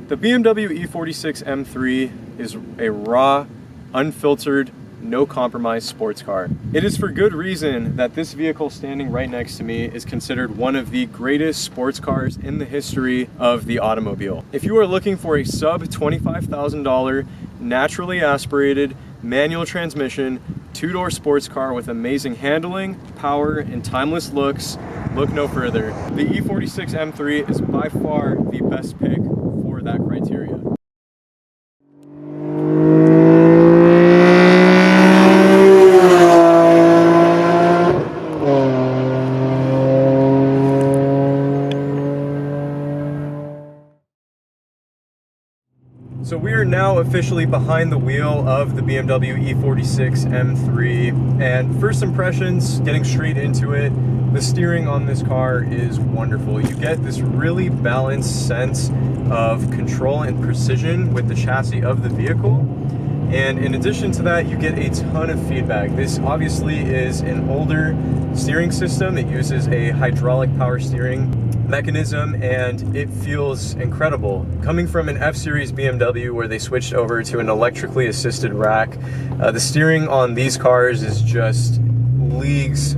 The BMW E46 M3 is a raw, unfiltered, no compromise sports car. It is for good reason that this vehicle standing right next to me is considered one of the greatest sports cars in the history of the automobile. If you are looking for a sub $25,000 naturally aspirated manual transmission two-door sports car with amazing handling, power, and timeless looks, look no further. The E46 M3 is by far the best pick for that criteria. So we are now officially behind the wheel of the BMW E46 M3, and first impressions, getting straight into it, the steering on this car is wonderful. You get this really balanced sense of control and precision with the chassis of the vehicle. And in addition to that, you get a ton of feedback. This obviously is an older steering system. It uses a hydraulic power steering mechanism, and it feels incredible. Coming from an F-Series BMW where they switched over to an electrically assisted rack, the steering on these cars is just leagues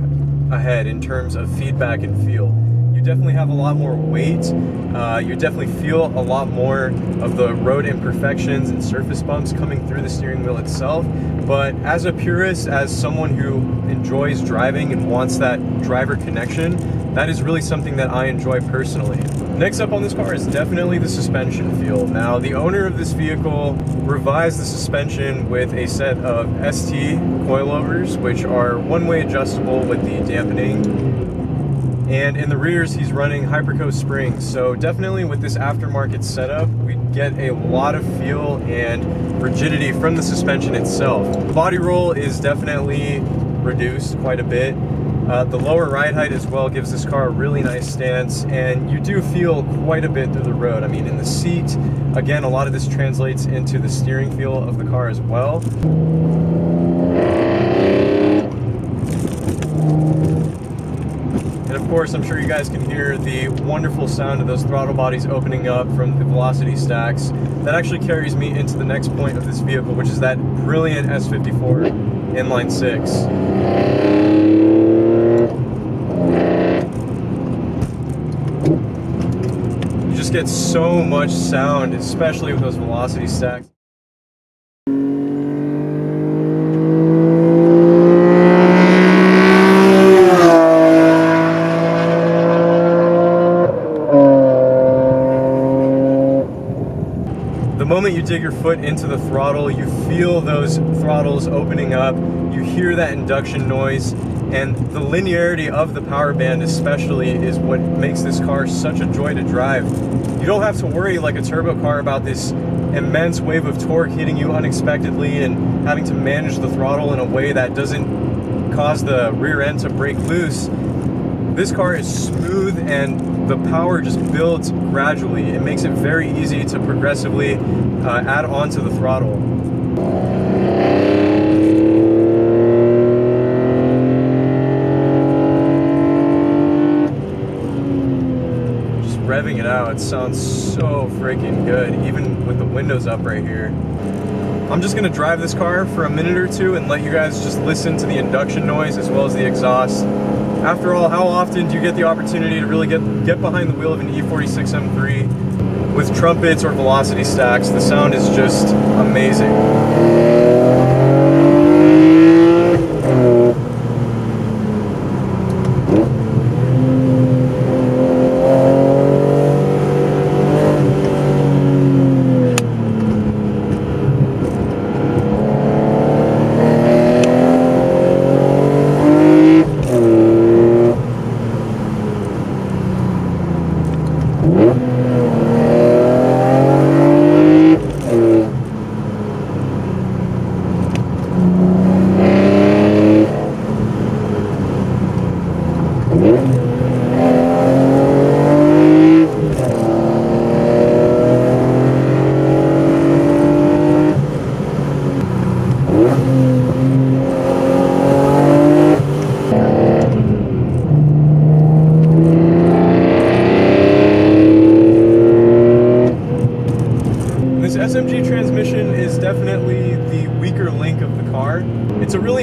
ahead in terms of feedback and feel. You definitely have a lot more weight. You definitely feel a lot more of the road imperfections and surface bumps coming through the steering wheel itself. But as a purist, as someone who enjoys driving and wants that driver connection, that is really something that I enjoy personally. Next up on this car is definitely the suspension feel. Now, the owner of this vehicle revised the suspension with a set of ST coilovers, which are one-way adjustable with the dampening. And in the rears, he's running Hyperco springs. So definitely with this aftermarket setup, we get a lot of feel and rigidity from the suspension itself. The body roll is definitely reduced quite a bit. The lower ride height as well gives this car a really nice stance, and you do feel quite a bit through the road. I mean, in the seat, again, a lot of this translates into the steering feel of the car as well. And of course, I'm sure you guys can hear the wonderful sound of those throttle bodies opening up from the Veloctiy stacks. That actually carries me into the next point of this vehicle, which is that brilliant S54 Inline 6. You just get so much sound, especially with those Veloctiy stacks. The moment you dig your foot into the throttle, you feel those throttles opening up, you hear that induction noise, and the linearity of the power band especially is what makes this car such a joy to drive. You don't have to worry like a turbo car about this immense wave of torque hitting you unexpectedly and having to manage the throttle in a way that doesn't cause the rear end to break loose. This car is smooth and the power just builds gradually. It makes it very easy to progressively add on to the throttle. Just revving it out, it sounds so freaking good, even with the windows up right here. I'm just gonna drive this car for a minute or two and let you guys just listen to the induction noise as well as the exhaust. After all, how often do you get the opportunity to really get behind the wheel of an E46 M3 with trumpets or Velocitiy stacks? The sound is just amazing.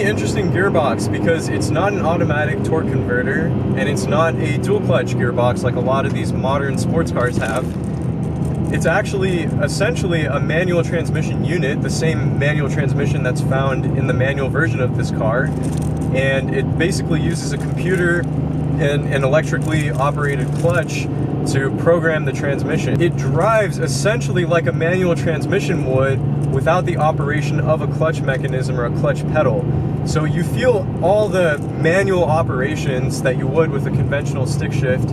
interesting gearbox because it's not an automatic torque converter and it's not a dual clutch gearbox like a lot of these modern sports cars have. It's actually essentially a manual transmission unit, the same manual transmission that's found in the manual version of this car. And it basically uses a computer and an electrically operated clutch to program the transmission. It drives essentially like a manual transmission would without the operation of a clutch mechanism or a clutch pedal. So you feel all the manual operations that you would with a conventional stick shift.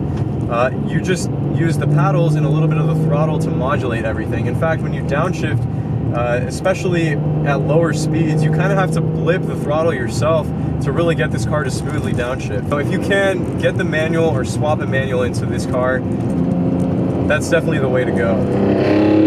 You just use the paddles and a little bit of the throttle to modulate everything. In fact, when you downshift, especially at lower speeds, you kind of have to blip the throttle yourself to really get this car to smoothly downshift. So if you can get the manual or swap a manual into this car, that's definitely the way to go.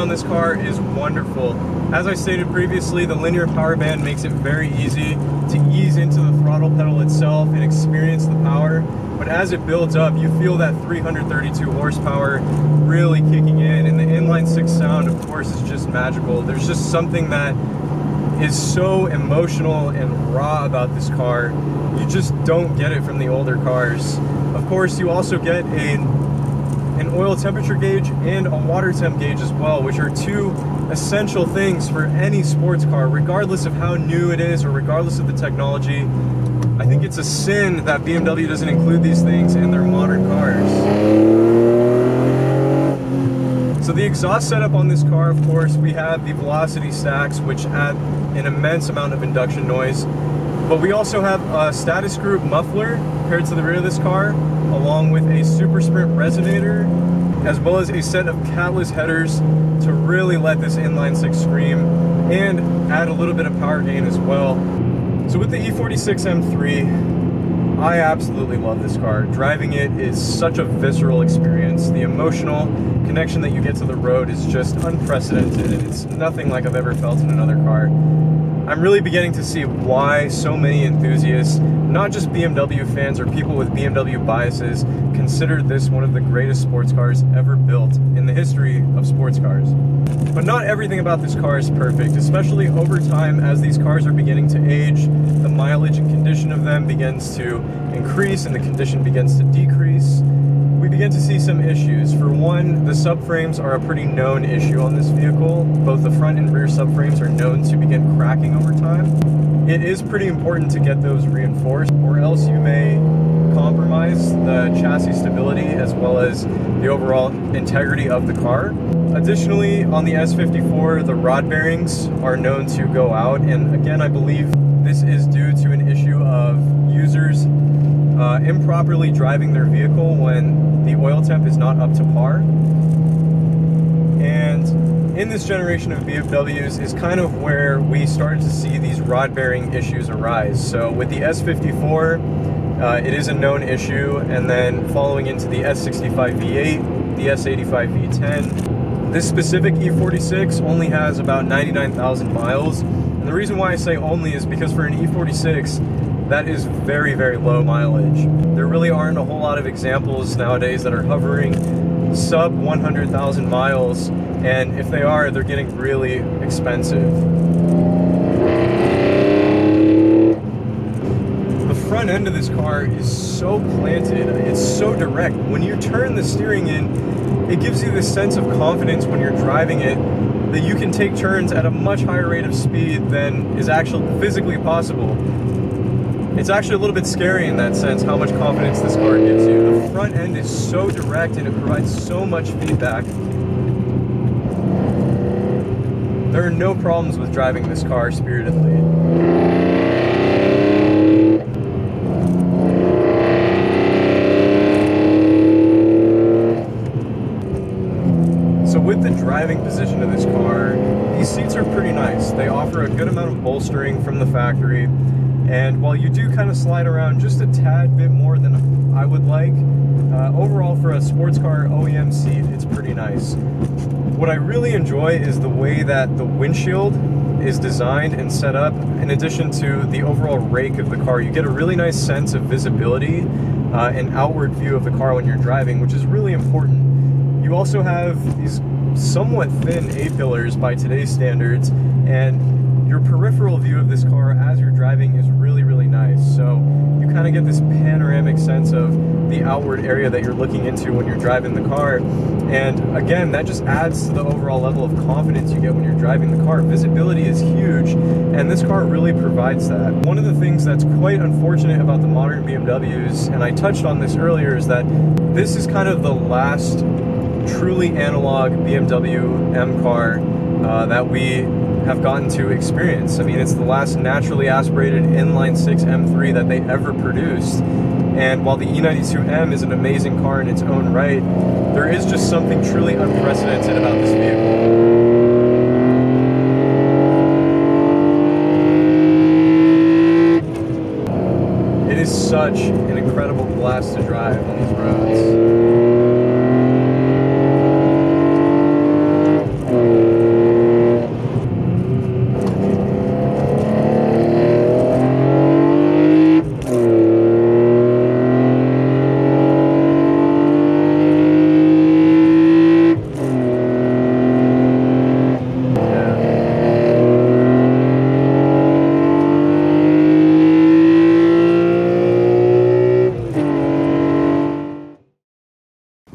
This car is wonderful. As I stated previously, the linear power band makes it very easy to ease into the throttle pedal itself and experience the power. But as it builds up, you feel that 332 horsepower really kicking in, and the inline six sound, of course, is just magical. There's just something that is so emotional and raw about this car. You just don't get it from the older cars. Of course, you also get an oil temperature gauge and a water temp gauge as well, which are two essential things for any sports car, regardless of how new it is or regardless of the technology. I think it's a sin that BMW doesn't include these things in their modern cars. So the exhaust setup on this car, of course, we have the Veloctiy stacks, which add an immense amount of induction noise. But we also have a status group muffler paired to the rear of this car, along with a Super Sprint resonator, as well as a set of catless headers to really let this inline six scream and add a little bit of power gain as well. So with the E46 M3, I absolutely love this car. Driving it is such a visceral experience. The emotional connection that you get to the road is just unprecedented, and it's nothing like I've ever felt in another car. I'm really beginning to see why so many enthusiasts, not just BMW fans or people with BMW biases, consider this one of the greatest sports cars ever built in the history of sports cars. But not everything about this car is perfect, especially over time as these cars are beginning to age, the mileage and condition of them begins to increase and the condition begins to decrease. We begin to see some issues. For one, the subframes are a pretty known issue on this vehicle. Both the front and rear subframes are known to begin cracking over time. It is pretty important to get those reinforced, or else you may compromise the chassis stability as well as the overall integrity of the car. Additionally, on the S54, the rod bearings are known to go out, and again, I believe this is due to an issue of users improperly driving their vehicle when the oil temp is not up to par. And in this generation of BMWs is kind of where we started to see these rod bearing issues arise. So with the S54, it is a known issue, and then following into the S65 V8, the S85 V10. This specific E46 only has about 99,000 miles. And the reason why I say only is because for an E46, that is very, very low mileage. There really aren't a whole lot of examples nowadays that are hovering sub 100,000 miles, and if they are, they're getting really expensive. The front end of this car is so planted, it's so direct. When you turn the steering in, it gives you this sense of confidence when you're driving it that you can take turns at a much higher rate of speed than is actually physically possible. It's actually a little bit scary in that sense, how much confidence this car gives you. The front end is so direct and it provides so much feedback. There are no problems with driving this car spiritedly. So with the driving position of this car, these seats are pretty nice. They offer a good amount of bolstering from the factory. And while you do kind of slide around just a tad bit more than I would like, overall for a sports car OEM seat, it's pretty nice. What I really enjoy is the way that the windshield is designed and set up. In addition to the overall rake of the car, you get a really nice sense of visibility an outward view of the car when you're driving, which is really important. You also have these somewhat thin A-pillars by today's standards, and your peripheral view of this car as you're driving is really, really nice. So you kind of get this panoramic sense of the outward area that you're looking into when you're driving the car. And again, that just adds to the overall level of confidence you get when you're driving the car. Visibility is huge, and this car really provides that. One of the things that's quite unfortunate about the modern BMWs, and I touched on this earlier, is that this is kind of the last truly analog BMW M car that we have gotten to experience. I mean, it's the last naturally aspirated inline 6 M3 that they ever produced. And while the E92M is an amazing car in its own right, there is just something truly unprecedented about this vehicle. It is such an incredible blast to drive on these roads.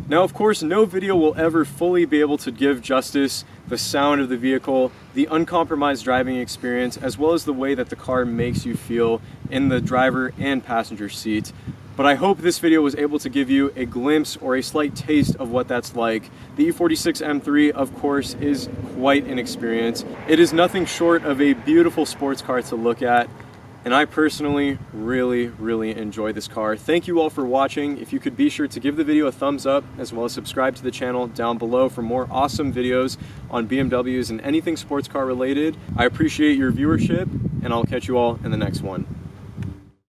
Now, of course, no video will ever fully be able to give justice the sound of the vehicle, the uncompromised driving experience, as well as the way that the car makes you feel in the driver and passenger seat. But I hope this video was able to give you a glimpse or a slight taste of what that's like. The E46 M3, of course, is quite an experience. It is nothing short of a beautiful sports car to look at. And I personally really enjoy this car. Thank you all for watching. If you could be sure to give the video a thumbs up, as well as subscribe to the channel down below for more awesome videos on BMWs and anything sports car related. I appreciate your viewership, and I'll catch you all in the next one.